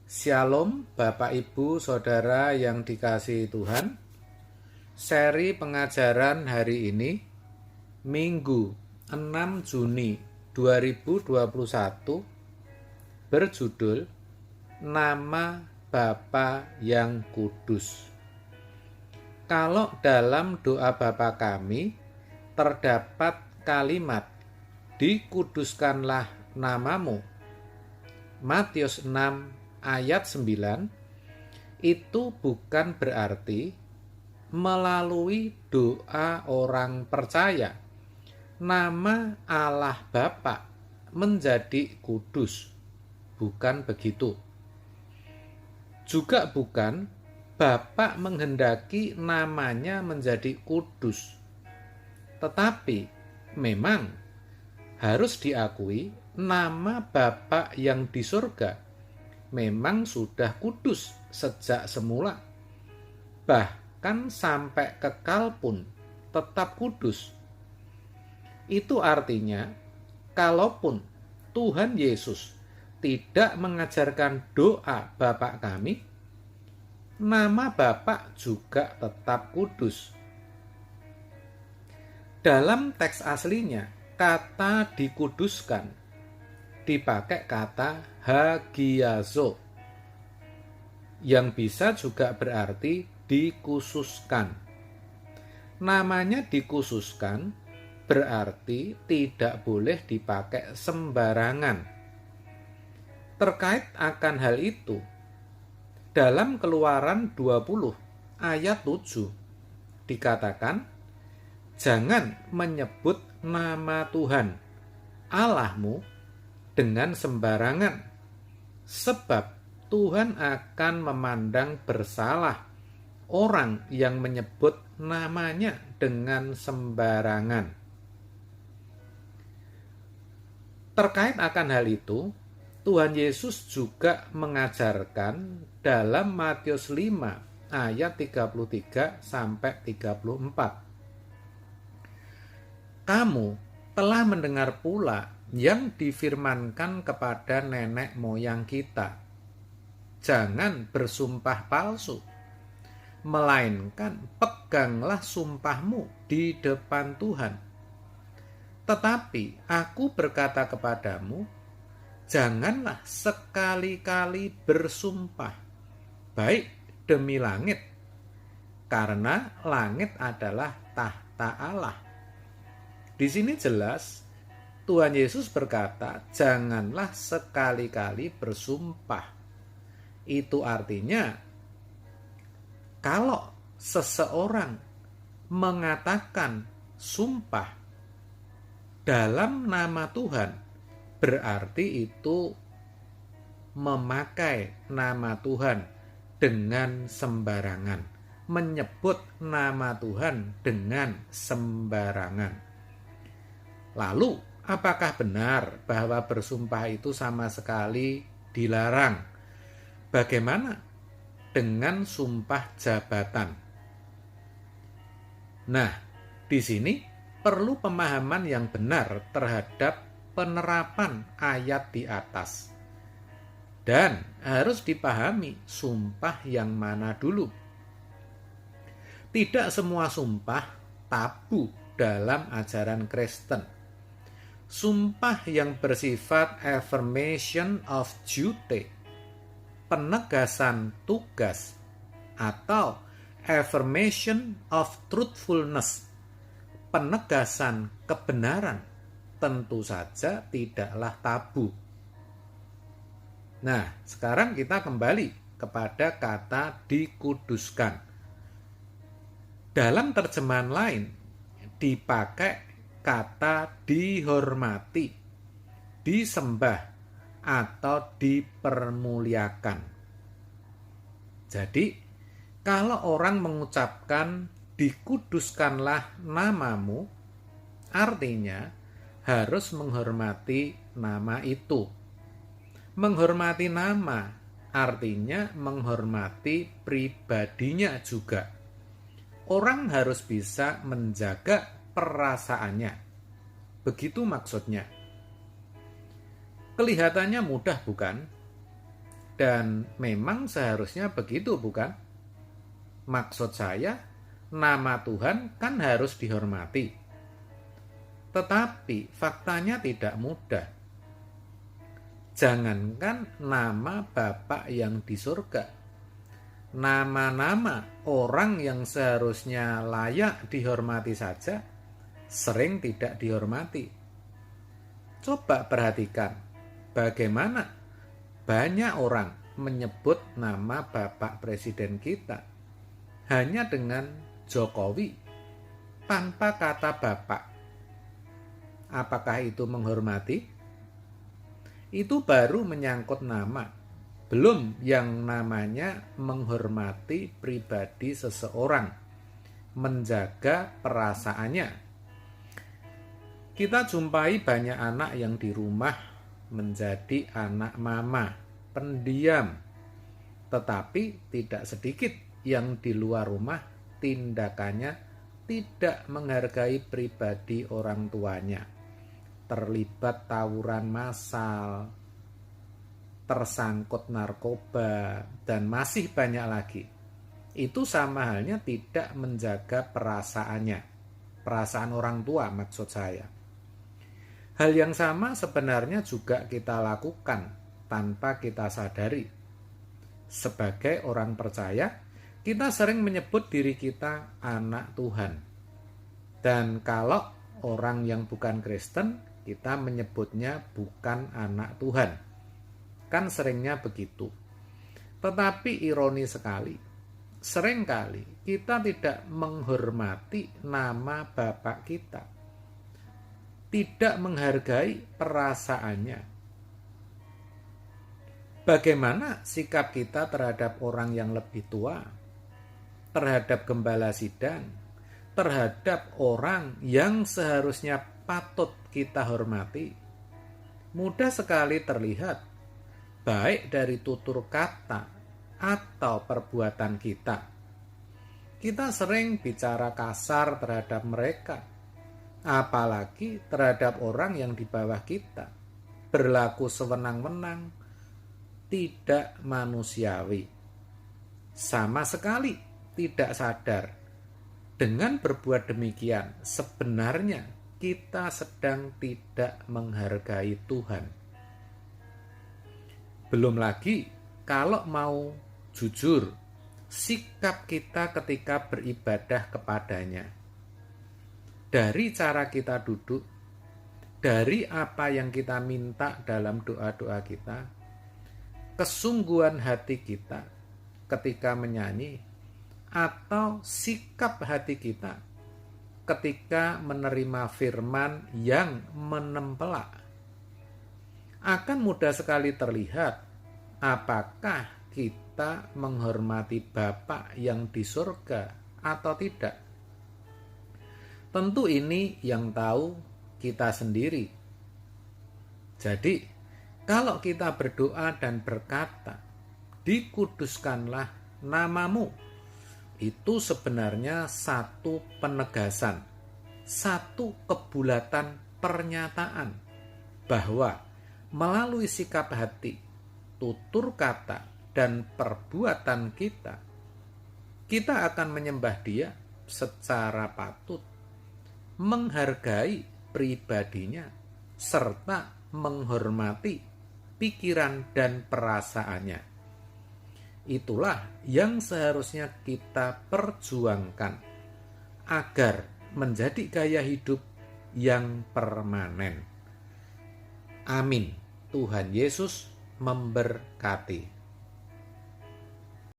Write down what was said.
Shalom Bapak Ibu Saudara yang dikasihi Tuhan. Seri pengajaran hari ini Minggu 6 Juni 2021 berjudul Nama Bapa yang Kudus. Kalau dalam doa Bapa kami terdapat kalimat dikuduskanlah namamu, Matius 6 ayat 9, itu bukan berarti melalui doa orang percaya nama Allah Bapa menjadi kudus. Bukan begitu. Juga bukan Bapa menghendaki namanya menjadi kudus. Tetapi memang harus diakui nama Bapa yang di surga memang sudah kudus sejak semula. Bahkan sampai kekal pun tetap kudus. Itu artinya, kalaupun Tuhan Yesus tidak mengajarkan doa Bapa kami, nama Bapa juga tetap kudus. Dalam teks aslinya, kata dikuduskan dipakai kata hagiazo, yang bisa juga berarti dikhususkan. Namanya dikhususkan berarti tidak boleh dipakai sembarangan. Terkait akan hal itu, dalam Keluaran 20 ayat 7 dikatakan, jangan menyebut nama Tuhan Allahmu dengan sembarangan, sebab Tuhan akan memandang bersalah orang yang menyebut namanya dengan sembarangan. Terkait akan hal itu, Tuhan Yesus juga mengajarkan dalam Matius 5 ayat 33 sampai 34. Kamu telah mendengar pula yang difirmankan kepada nenek moyang kita, jangan bersumpah palsu, melainkan peganglah sumpahmu di depan Tuhan. Tetapi aku berkata kepadamu, janganlah sekali-kali bersumpah, baik demi langit, karena langit adalah tahta Allah. Di sini jelas Tuhan Yesus berkata, janganlah sekali-kali bersumpah. Itu artinya, kalau seseorang mengatakan sumpah dalam nama Tuhan, berarti itu memakai nama Tuhan dengan sembarangan, menyebut nama Tuhan dengan sembarangan. Lalu, apakah benar bahwa bersumpah itu sama sekali dilarang? Bagaimana dengan sumpah jabatan? Nah, di sini perlu pemahaman yang benar terhadap penerapan ayat di atas. Dan harus dipahami sumpah yang mana dulu. Tidak semua sumpah tabu dalam ajaran Kristen. Sumpah yang bersifat affirmation of duty, penegasan tugas, atau affirmation of truthfulness, penegasan kebenaran, tentu saja tidaklah tabu. Nah, sekarang kita kembali kepada kata dikuduskan. Dalam terjemahan lain dipakai kata dihormati, disembah, atau dipermuliakan. Jadi, kalau orang mengucapkan dikuduskanlah namamu, artinya harus menghormati nama itu. Menghormati nama artinya menghormati pribadinya juga. Orang harus bisa menjaga perasaannya. Begitu maksudnya. Kelihatannya mudah bukan? Dan memang seharusnya begitu, bukan? Maksud saya, nama Tuhan kan harus dihormati. Tetapi faktanya tidak mudah. Jangankan nama Bapa yang di surga, nama-nama orang yang seharusnya layak dihormati saja sering tidak dihormati. Coba perhatikan bagaimana banyak orang menyebut nama Bapak Presiden kita hanya dengan Jokowi tanpa kata Bapak. Apakah itu menghormati? Itu baru menyangkut nama, belum yang namanya menghormati pribadi seseorang, menjaga perasaannya. Kita jumpai banyak anak yang di rumah menjadi anak mama, pendiam. Tetapi tidak sedikit yang di luar rumah tindakannya tidak menghargai pribadi orang tuanya. Terlibat tawuran massal, tersangkut narkoba, dan masih banyak lagi. Itu sama halnya tidak menjaga perasaannya. Perasaan orang tua maksud saya. Hal yang sama sebenarnya juga kita lakukan tanpa kita sadari. Sebagai orang percaya, kita sering menyebut diri kita anak Tuhan. Dan kalau orang yang bukan Kristen, kita menyebutnya bukan anak Tuhan. Kan seringnya begitu. Tetapi ironi sekali, seringkali kita tidak menghormati nama Bapak kita. Tidak menghargai perasaannya. Bagaimana sikap kita terhadap orang yang lebih tua, terhadap gembala sidang, terhadap orang yang seharusnya patut kita hormati? Mudah sekali terlihat, baik dari tutur kata atau perbuatan kita. Kita sering bicara kasar terhadap mereka, apalagi terhadap orang yang di bawah kita, berlaku sewenang-wenang, tidak manusiawi. Sama sekali tidak sadar. Dengan berbuat demikian, sebenarnya kita sedang tidak menghargai Tuhan. Belum lagi, kalau mau jujur, sikap kita ketika beribadah kepadanya. Dari cara kita duduk, dari apa yang kita minta dalam doa-doa kita, kesungguhan hati kita ketika menyanyi, atau sikap hati kita ketika menerima firman yang menempelak, akan mudah sekali terlihat apakah kita menghormati Bapa yang di surga atau tidak. Tentu ini yang tahu kita sendiri. Jadi, kalau kita berdoa dan berkata, "Dikuduskanlah namamu," itu sebenarnya satu penegasan, satu kebulatan pernyataan bahwa melalui sikap hati, tutur kata, dan perbuatan kita, kita akan menyembah Dia secara patut, menghargai pribadinya, serta menghormati pikiran dan perasaannya. Itulah yang seharusnya kita perjuangkan agar menjadi gaya hidup yang permanen. Amin. Tuhan Yesus memberkati.